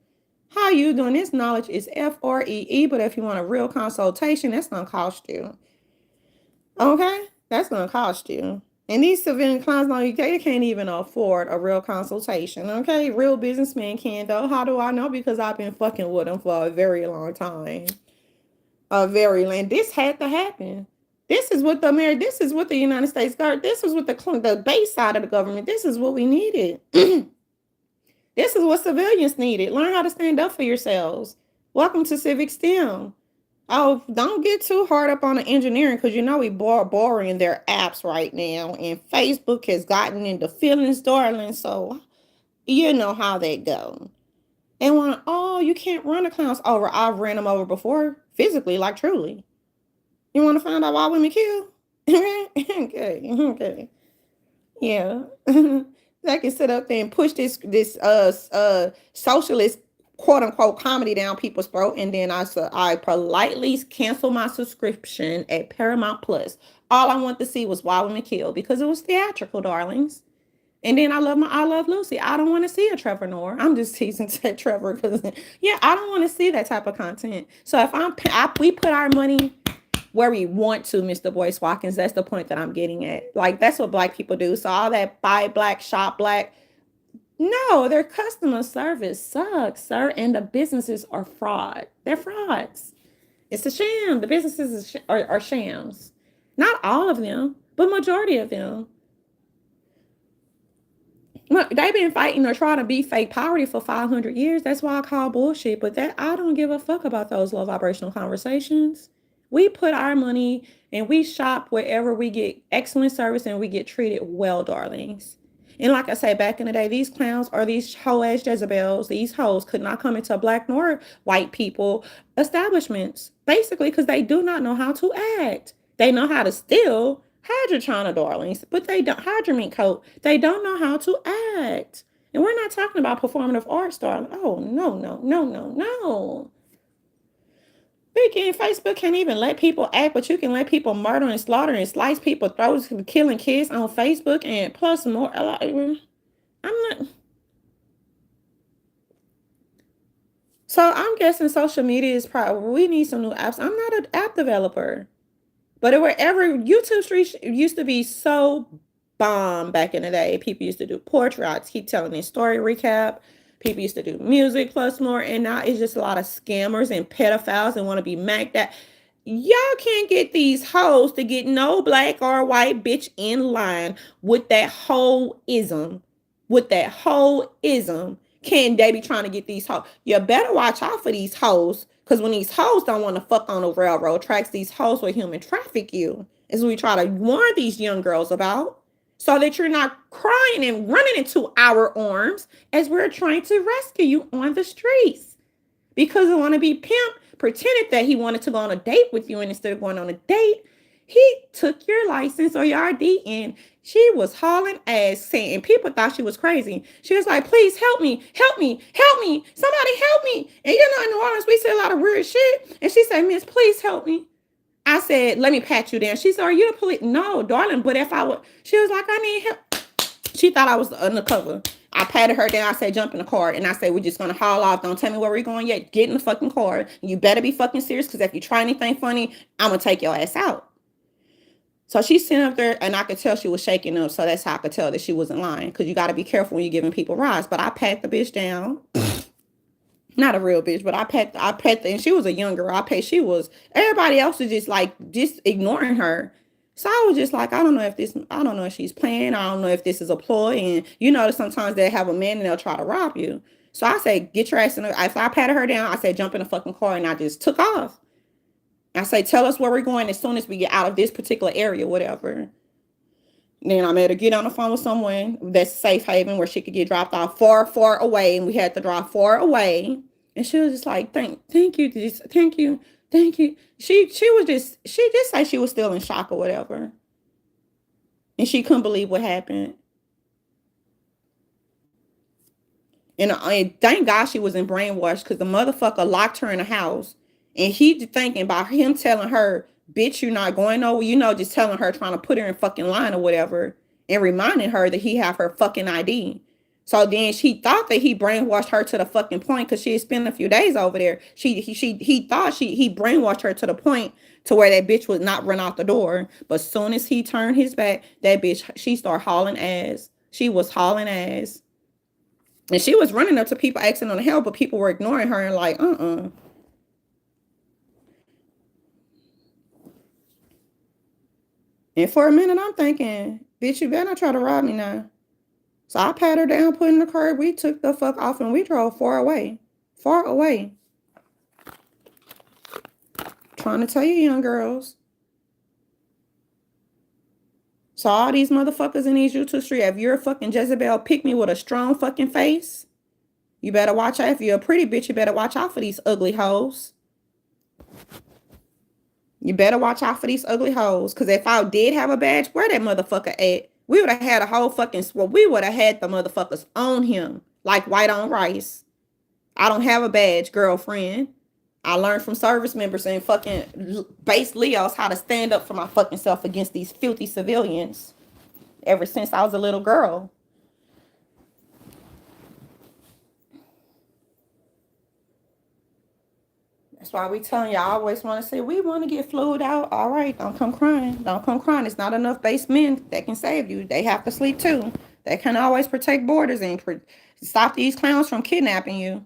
How you doing? This knowledge is FREE, but if you want a real consultation, that's going to cost you. Okay? That's going to cost you. And these civilian clients, they can't even afford a real consultation. Okay? Real businessmen can, though. How do I know? Because I've been fucking with them for a very long time. This had to happen. This is what the United States Guard, this is what the base side of the government, this is what we needed. This is what civilians needed. Learn how to stand up for yourselves. Welcome to Civic STEM. Oh, don't get too hard up on the engineering because we borrowing their apps right now. And Facebook has gotten into feelings, darling. So you know how they go. And you can't run the clowns over. I've ran them over before, physically, like truly. You want to find out why women kill? Okay. Yeah. I can sit up there and push this socialist quote unquote comedy down people's throat, and then I politely cancel my subscription at Paramount Plus. All I want to see was Why Women Kill because it was theatrical, darlings. And then I love Lucy. I don't want to see a Trevor Noah. I'm just teasing Trevor because I don't want to see that type of content. So if we put our money where we want to, Mr. Boyce Watkins. That's the point that I'm getting at. Like, that's what Black people do. So all that buy Black, shop Black. No, their customer service sucks, sir. And the businesses are fraud. They're frauds. It's a sham. The businesses are shams. Not all of them, but majority of them. Look, they've been fighting or trying to be fake poverty for 500 years. That's why I call bullshit. But I don't give a fuck about those low vibrational conversations. We put our money and we shop wherever we get excellent service and we get treated well, darlings. And like I say, back in the day, these clowns or these hoe-ass Jezebels, these hoes could not come into Black nor white people establishments, basically because they do not know how to act. They know how to steal, Hydrochina, darlings, but they don't, Hydramine coat, they don't know how to act. And we're not talking about performative arts, darling. Oh, no. Freaking Facebook can't even let people act, but you can let people murder and slaughter and slice people throats, killing kids on Facebook, and plus more. I'm not. So I'm guessing social media is probably, we need some new apps. I'm not an app developer, but wherever YouTube Street used to be so bomb back in the day. People used to do portraits, keep telling their story recap. People used to do music plus more, and now it's just a lot of scammers and pedophiles and want to be macked at. y'all can't get these hoes to get no black or white bitch in line with that whole ism. With that whole ism. Can they be trying to get these hoes? You better watch out for these hoes. Because when these hoes don't want to fuck on the railroad tracks, these hoes will human traffic you. Is what we try to warn these young girls about. So that you're not crying and running into our arms as we're trying to rescue you on the streets. Because they want to be pimp, pretended that he wanted to go on a date with you, and instead of going on a date, he took your license or your ID, and she was hauling ass, saying, and people thought she was crazy. She was like, please help me, help me, help me, somebody help me. And you know, in New Orleans, we say a lot of weird shit. And she said, miss, please help me. I said, let me pat you down. She said, are you the police? No, darling, but if I would, she was like, I need help. She thought I was undercover. I patted her down. I said, jump in the car. And I said, we're just going to haul off. Don't tell me where we're going yet. Get in the fucking car. You better be fucking serious, because if you try anything funny, I'm going to take your ass out. So she's sitting up there, and I could tell she was shaking up. So that's how I could tell that she wasn't lying, because you got to be careful when you're giving people rides. But I pat the bitch down. Not a real bitch, but I pat and she was a young girl. Everybody else was just ignoring her. So I was just like, I don't know if she's playing. I don't know if this is a ploy. And you know, sometimes they have a man and they'll try to rob you. So I say, get your ass in the, I patted her down. I said, jump in the fucking car, and I just took off. I say, tell us where we're going as soon as we get out of this particular area, whatever. Then I made her get on the phone with someone that's safe haven where she could get dropped off far away. And we had to drive far away. And she was just like, thank you. Thank you. She just said she was still in shock or whatever. And she couldn't believe what happened. And thank God she wasn't brainwashed, because the motherfucker locked her in the house. And he thinking about him telling her, bitch, you're not going nowhere. You know, just telling her, trying to put her in fucking line or whatever. And reminding her that he have her fucking ID. So then she thought that he brainwashed her to the fucking point, because she had spent a few days over there. He thought he brainwashed her to the point to where that bitch would not run out the door. But soon as he turned his back, that bitch, she started hauling ass. She was hauling ass. And she was running up to people asking on the help, but people were ignoring her and like, And for a minute, I'm thinking, bitch, you better not try to rob me now. So I pat her down, put in the car. We took the fuck off and we drove far away. Far away. Trying to tell you, young girls. So all these motherfuckers in these YouTube streets, if you're a fucking Jezebel, pick me with a strong fucking face, you better watch out. If you're a pretty bitch, you better watch out for these ugly hoes. You better watch out for these ugly hoes. Because if I did have a badge, where that motherfucker at? We would have had a whole fucking, we would have had the motherfuckers on him. Like white on rice. I don't have a badge, girlfriend. I learned from service members and fucking base Leos how to stand up for my fucking self against these filthy civilians. Ever since I was a little girl. That's why we telling y'all, I always want to say, we want to get fluid out. All right, don't come crying. Don't come crying. It's not enough base men that can save you. They have to sleep too. They can always protect borders and stop these clowns from kidnapping you.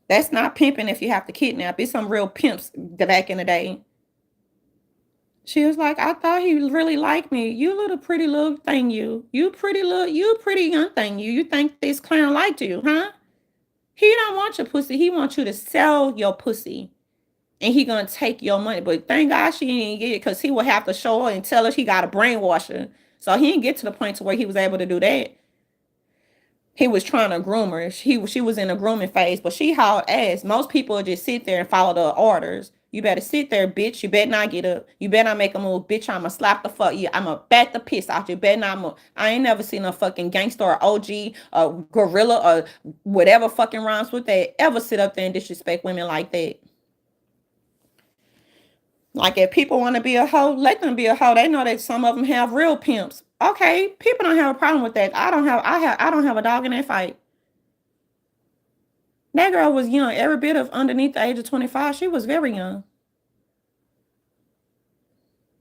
That's not pimping if you have to kidnap. It's some real pimps back in the day. She was like, I thought he really liked me. You little pretty little thing, you. You pretty young thing, you. You think this clown liked you, huh? He don't want your pussy. He wants you to sell your pussy. And he gonna take your money. But thank God she didn't get it, because he would have to show her and tell her he got a brainwash her. So he didn't get to the point to where he was able to do that. He was trying to groom her. She was in a grooming phase, but she hauled ass. Most people just sit there and follow the orders. You better sit there, bitch. You better not get up. You better not make a move, bitch. I'ma slap the fuck you. I'ma bat the piss out you. Better not move. I ain't never seen a fucking gangster or OG or gorilla or whatever fucking rhymes with that ever sit up there and disrespect women like that. Like, if people want to be a hoe, let them be a hoe. They know that some of them have real pimps. Okay, people don't have a problem with that. I don't have a dog in that fight. That girl was young, every bit of underneath the age of 25. She was very young.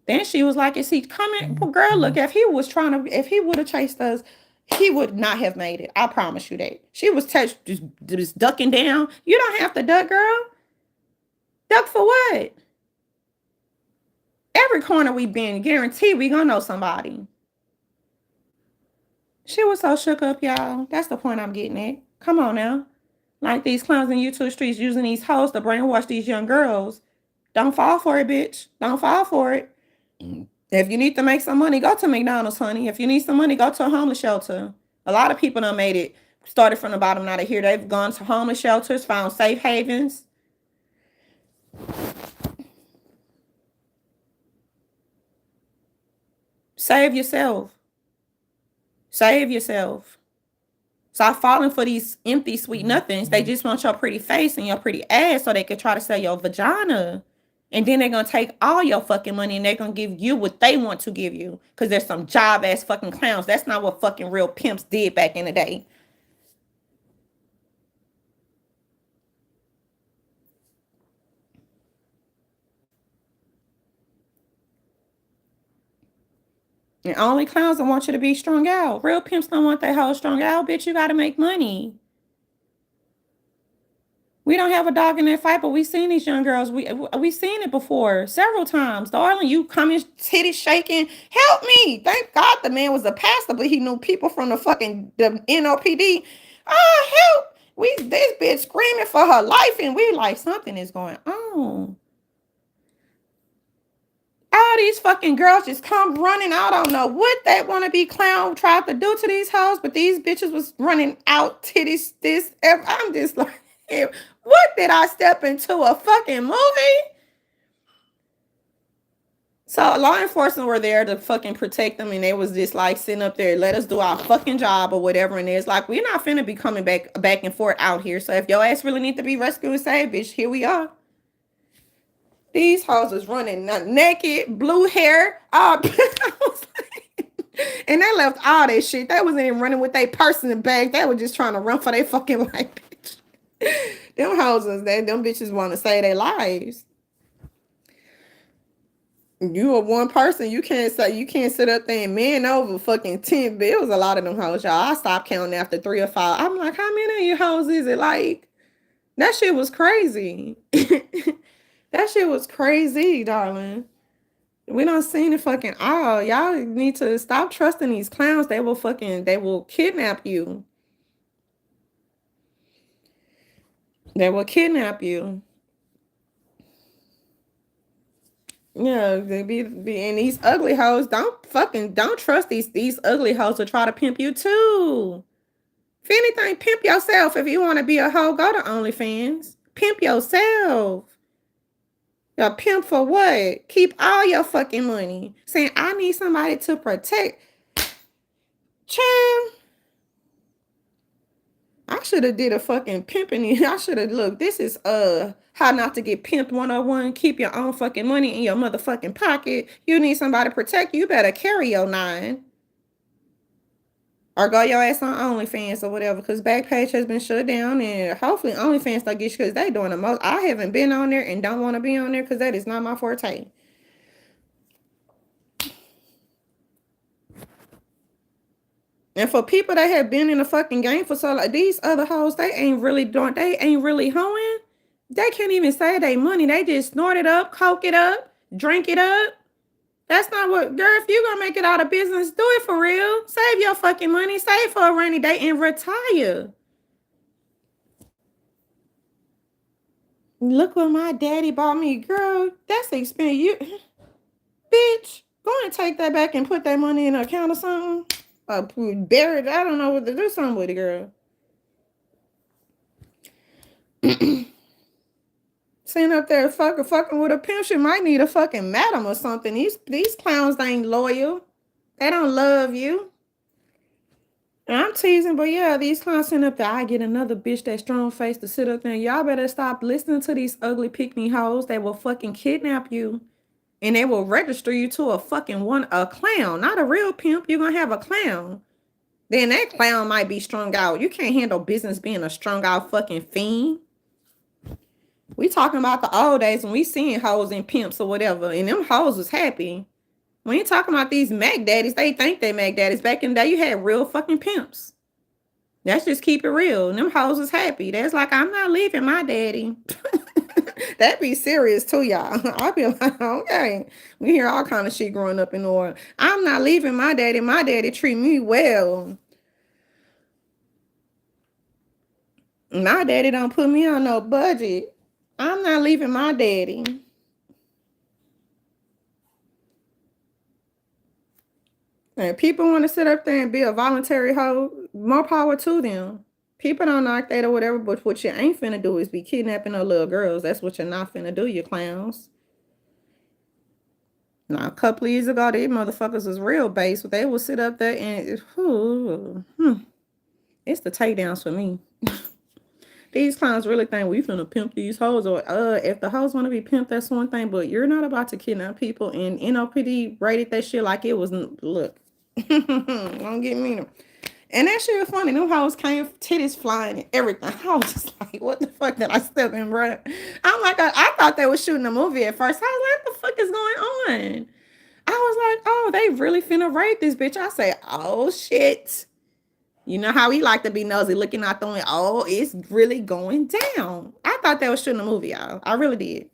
Then she was like, is he coming? Well, girl, look, if he would have chased us, he would not have made it. I promise you that. She was just ducking down. You don't have to duck, girl. Duck for what? Every corner we been, guarantee we gonna know somebody. She was so shook up, y'all. That's the point I'm getting at. Come on now. Like these clowns in YouTube streets using these hoes to brainwash these young girls. Don't fall for it, bitch. Don't fall for it. If you need to make some money, go to McDonald's, honey. If you need some money, go to a homeless shelter. A lot of people done made it, started from the bottom, now they're here. They've gone to homeless shelters, found safe havens. Save yourself. Save yourself. Stop falling for these empty sweet nothings. They just want your pretty face and your pretty ass so they can try to sell your vagina. And then they're going to take all your fucking money and they're going to give you what they want to give you. Because there's some job ass fucking clowns. That's not what fucking real pimps did back in the day. And only clowns don't want you to be strung out. Real pimps don't want that whole strung out. Bitch, you got to make money. We don't have a dog in that fight, but we've seen these young girls. We seen it before several times. Darling, you coming, titties shaking. Help me. Thank God the man was a pastor, but he knew people from the NOPD. Help. This bitch screaming for her life, and we like, something is going on. All these fucking girls just come running out. I don't know what that wannabe clown tried to do to these hoes, but these bitches was running out titties. I'm just like, what did I step into, a fucking movie? So law enforcement were there to fucking protect them, and they was just like sitting up there, let us do our fucking job or whatever. And it's like, we're not finna be coming back and forth out here. So if your ass really need to be rescued and saved, bitch, here we are. These hoes is running naked, blue hair, and they left all that shit. They wasn't even running with their purse in the bag. They were just trying to run for their fucking life, bitch. Them houses, them bitches want to save their lives. You are one person. You can't sit up there and man over fucking 10 bills. A lot of them hoes, y'all. I stopped counting after 3 or 5. I'm like, how many of you hoes is it? Like, that shit was crazy. That shit was crazy, darling. We don't seen it fucking all. Y'all need to stop trusting these clowns. They will kidnap you. They will kidnap you. Yeah, they be and these ugly hoes. Don't trust these ugly hoes to try to pimp you too. If anything, pimp yourself. If you want to be a hoe, go to OnlyFans. Pimp yourself. A pimp for what? Keep all your fucking money. Saying, I need somebody to protect. Child. I should have did a fucking pimping. I should have, look, this is how not to get pimped 101. Keep your own fucking money in your motherfucking pocket. You need somebody to protect you. You better carry your 9. Or go your ass on OnlyFans or whatever, because Backpage has been shut down, and hopefully OnlyFans don't get you, because they doing the most. I haven't been on there and don't want to be on there because that is not my forte. And for people that have been in the fucking game for so long, these other hoes, they ain't really hoeing. They can't even save their money. They just snort it up, coke it up, drink it up. That's not what, girl, if you're gonna make it out of business, do it for real. Save your fucking money, save for a rainy day, and retire. Look what my daddy bought me, girl. That's expensive. Bitch, go and take that back and put that money in an account or something. Bury it. I don't know what to do something with it, girl. Sitting up there fucking with a pimp, she might need a fucking madam or something. These clowns, they ain't loyal. They don't love you. And I'm teasing, but yeah, these clowns sitting up there. I get another bitch that strong face to sit up there. Y'all better stop listening to these ugly pick-me hoes. They will fucking kidnap you. And they will register you to a clown, not a real pimp. You're gonna have a clown. Then that clown might be strung out. You can't handle business being a strung out fucking fiend. We talking about the old days when we seeing hoes and pimps or whatever, and them hoes was happy. When you talking about these Mac daddies, they think they Mac daddies. Back in the day, you had real fucking pimps. Let's just keep it real. And them hoes was happy. That's like, I'm not leaving my daddy. That'd be serious too, y'all. I'd be like, okay. We hear all kind of shit growing up in New Orleans. I'm not leaving my daddy. My daddy treat me well. My daddy don't put me on no budget. I'm not leaving my daddy. And people want to sit up there and be a voluntary hoe, more power to them. People don't like that or whatever, but what you ain't finna do is be kidnapping no little girls. That's what you're not finna do, you clowns. Now, a couple of years ago, these motherfuckers was real base, but they will sit up there and it's the takedowns for me. These clowns really think we finna pimp these hoes, or if the hoes want to be pimped, that's one thing, but you're not about to kidnap people. And NOPD rated that shit like it was, look, don't get me. And that shit was funny. Them hoes came, titties flying and everything. I was just like, what the fuck did I step in, bro? I'm like, I thought they were shooting a movie at first. I was like, what the fuck is going on? I was like, oh, they really finna raid this bitch. I say, oh shit. You know how we like to be nosy, looking out the window. Oh, it's really going down. I thought they was shooting a movie, y'all. I really did.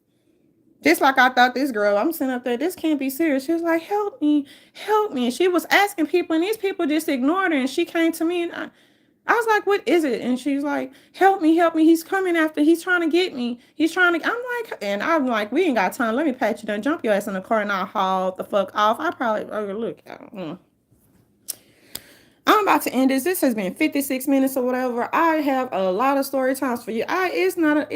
Just like I thought this girl, I'm sitting up there, this can't be serious. She was like, help me, help me. And she was asking people, and these people just ignored her. And she came to me, and I was like, what is it? And she's like, help me, help me. He's coming after, he's trying to get me. I'm like, we ain't got time. Let me pat you down, jump your ass in the car, and I'll haul the fuck off. I probably, look, I'm about to end this. This has been 56 minutes or whatever. I have a lot of story times for you. It's not a